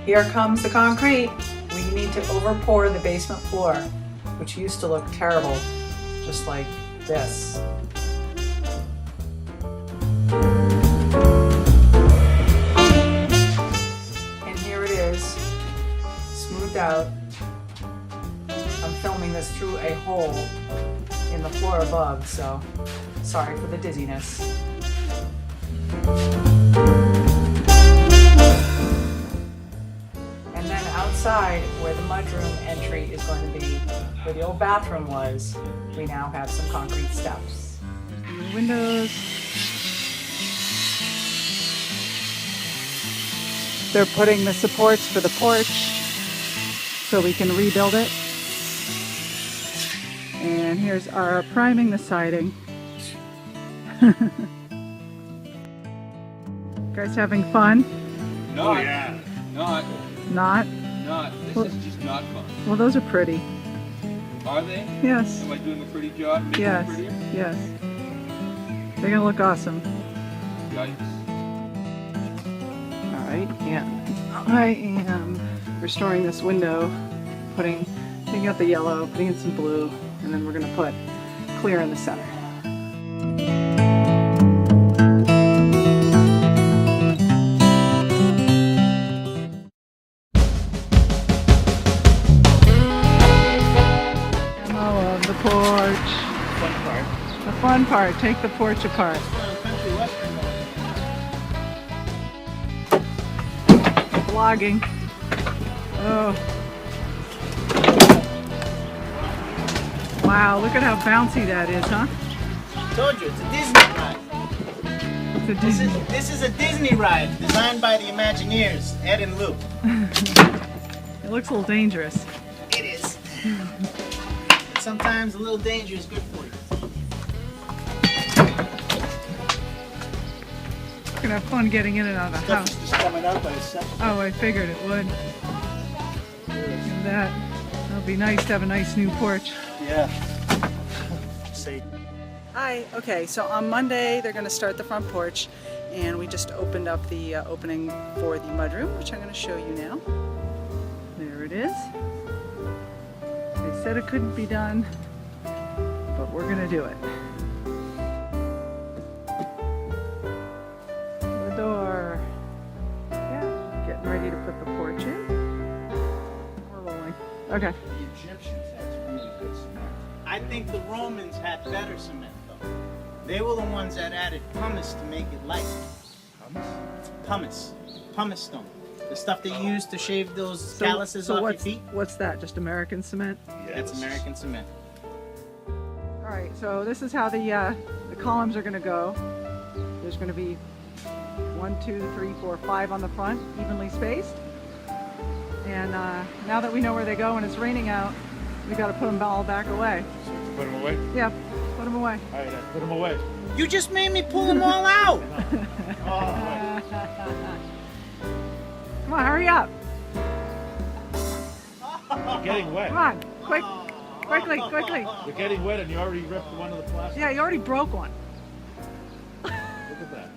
Here comes the concrete. We need to overpour the basement floor, which used to look terrible, just like this. And here it is, smoothed out. I'm filming this through a hole in the floor above, so sorry for the dizziness. And then outside, where the mudroom entry is going to be, where the old bathroom was, we now have some concrete steps. The windows. They're putting the supports for the porch so we can rebuild it. And here's our priming the siding. Guys having fun? No, yeah. Not. Not? Not. This is just not fun. Well, those are pretty. Are they? Yes. Am I doing a pretty job making Yes. them prettier? Yes. They're gonna look awesome. Yikes. Alright, and I am restoring this window, taking out the yellow, putting in some blue, and then we're gonna put clear in the center. Demo of the porch. Fun part. The fun part, take the porch apart. Vlogging. Oh. Wow, look at how bouncy that is, huh? Told you, it's a Disney ride. It's a Disney. This is a Disney ride designed by the Imagineers, Ed and Lou. It looks a little dangerous. It is. Sometimes a little danger is good for you. We're gonna have fun getting in and out of the Stuff house. is just coming out by itself. Oh, I figured it would. Look at that. It'll be nice to have a nice new porch. Yeah. See. Hi. Okay, so on Monday they're going to start the front porch, and we just opened up the opening for the mudroom, which I'm going to show you now. There it is. They said it couldn't be done, but we're going to do it. The door. Yeah, getting ready to put the porch in. We're rolling. Okay. The Egyptians had really good cement. I think the Romans had better cement though. They were the ones that added pumice to make it light. Pumice? Pumice stone. The stuff they use to shave those calluses off your feet. What's that? Just American cement? That's American cement. All right, so this is how the columns are going to go. There's going to be 1, 2, 3, 4, 5 on the front, evenly spaced. And now that we know where they go and it's raining out, we got to put them all back away. Put them away? Yeah, put them away. All right, put them away. You just made me pull them all out! Come on, hurry up. You're getting wet. Come on, quickly. You're getting wet and you already ripped one of the plastic. Yeah, you already broke one. Look at that.